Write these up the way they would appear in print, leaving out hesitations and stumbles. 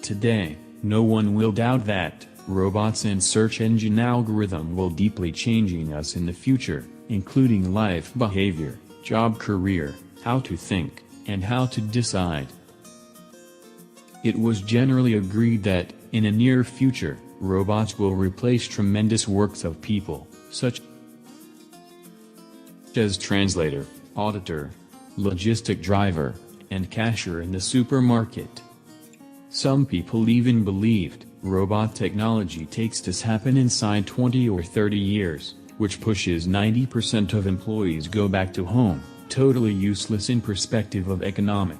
Today, no one will doubt that robots and search engine algorithm will deeply changing us in the future, including life behavior, job career, how to think, and how to decide. It was generally agreed that, in a near future, robots will replace tremendous works of people, such as translator, auditor, logistic driver, and cashier in the supermarket. Some people even believed robot technology takes to happen inside 20 or 30 years, which pushes 90% of employees go back to home, totally useless in perspective of economic.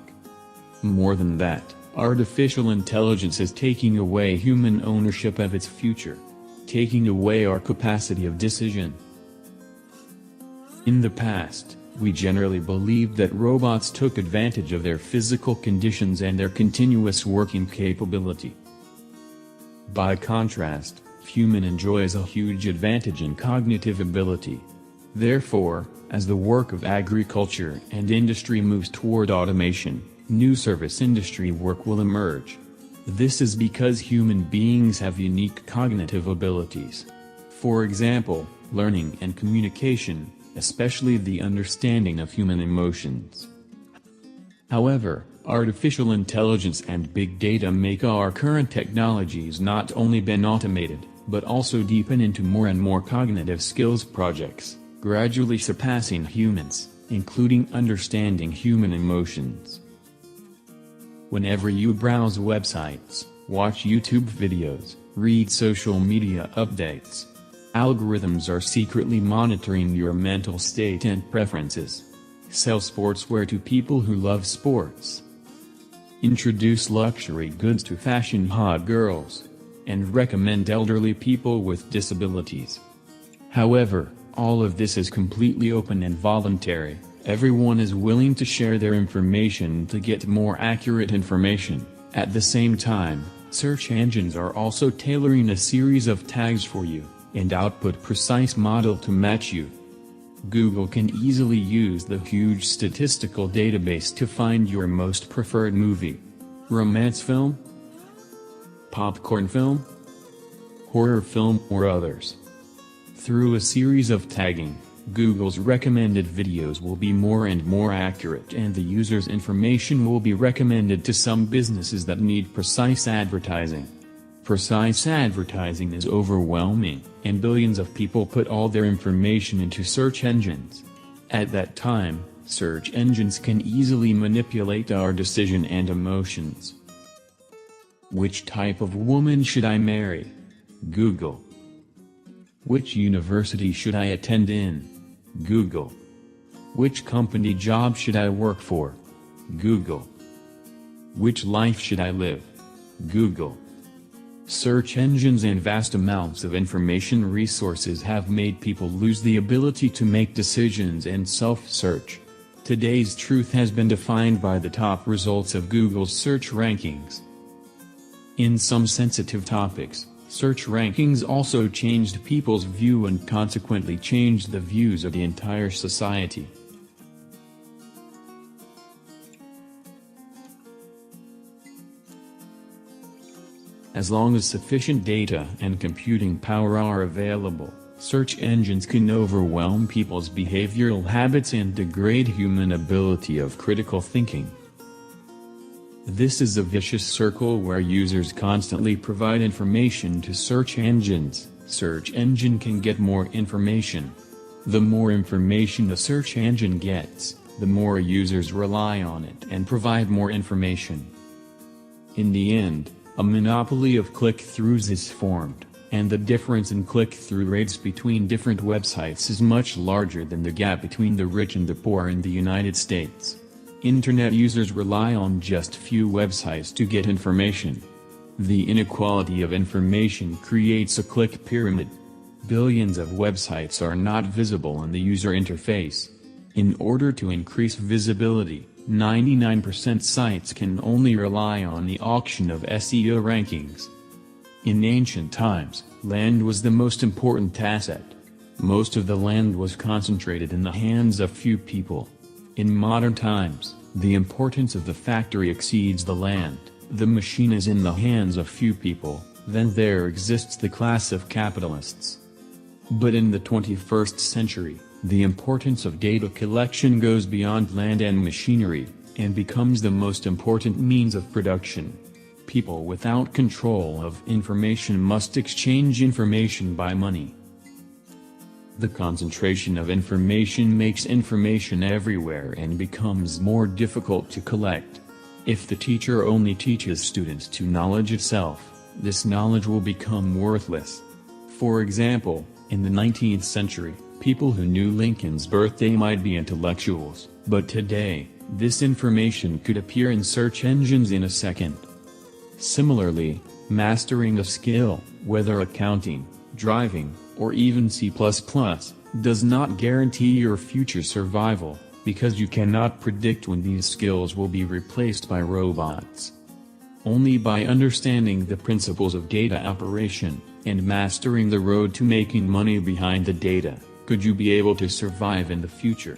More than that, artificial intelligence is taking away human ownership of its future, taking away our capacity of decision. In the past, we generally believed that robots took advantage of their physical conditions and their continuous working capability. By contrast, human enjoys a huge advantage in cognitive ability. Therefore, as the work of agriculture and industry moves toward automation, new service industry work will emerge. This is because human beings have unique cognitive abilities. For example, learning and communication, especially the understanding of human emotions. However, artificial intelligence and big data make our current technologies not only been automated, but also deepen into more and more cognitive skills projects, gradually surpassing humans, including understanding human emotions. Whenever you browse websites, watch YouTube videos, read social media updates, algorithms are secretly monitoring your mental state and preferences. Sell sportswear to people who love sports. Introduce luxury goods to fashion hot girls. And recommend elderly people with disabilities. However, all of this is completely open and voluntary. Everyone is willing to share their information to get more accurate information. At the same time, search engines are also tailoring a series of tags for you, and output precise model to match you. Google can easily use the huge statistical database to find your most preferred movie, romance film, popcorn film, horror film or others. Through a series of tagging, Google's recommended videos will be more and more accurate and the user's information will be recommended to some businesses that need precise advertising. Precise advertising is overwhelming, and billions of people put all their information into search engines. At that time, search engines can easily manipulate our decision and emotions. Which type of woman should I marry? Google. Which university should I attend in? Google. Which company job should I work for? Google. Which life should I live? Google. Search engines and vast amounts of information resources have made people lose the ability to make decisions and self-search. Today's truth has been defined by the top results of Google's search rankings. In some sensitive topics, search rankings also changed people's view and consequently changed the views of the entire society. As long as sufficient data and computing power are available, search engines can overwhelm people's behavioral habits and degrade human ability of critical thinking. This is a vicious circle where users constantly provide information to search engines. Search engine can get more information. The more information the search engine gets, the more users rely on it and provide more information. In the end, a monopoly of click-throughs is formed, and the difference in click-through rates between different websites is much larger than the gap between the rich and the poor in the United States. Internet users rely on just few websites to get information. The inequality of information creates a click pyramid. Billions of websites are not visible in the user interface. In order to increase visibility, 99% sites can only rely on the auction of SEO rankings. In ancient times, land was the most important asset. Most of the land was concentrated in the hands of few people. In modern times, the importance of the factory exceeds the land. the machine is in the hands of few people, then there exists the class of capitalists. But in the 21st century, the importance of data collection goes beyond land and machinery, and becomes the most important means of production. People without control of information must exchange information by money. The concentration of information makes information everywhere and becomes more difficult to collect. If the teacher only teaches students to knowledge itself, this knowledge will become worthless. For example, in the 19th century, people who knew Lincoln's birthday might be intellectuals, but today, this information could appear in search engines in a second. Similarly, mastering a skill, whether accounting, driving, or even C++, does not guarantee your future survival, because you cannot predict when these skills will be replaced by robots. Only by understanding the principles of data operation, and mastering the road to making money behind the data, could you be able to survive in the future.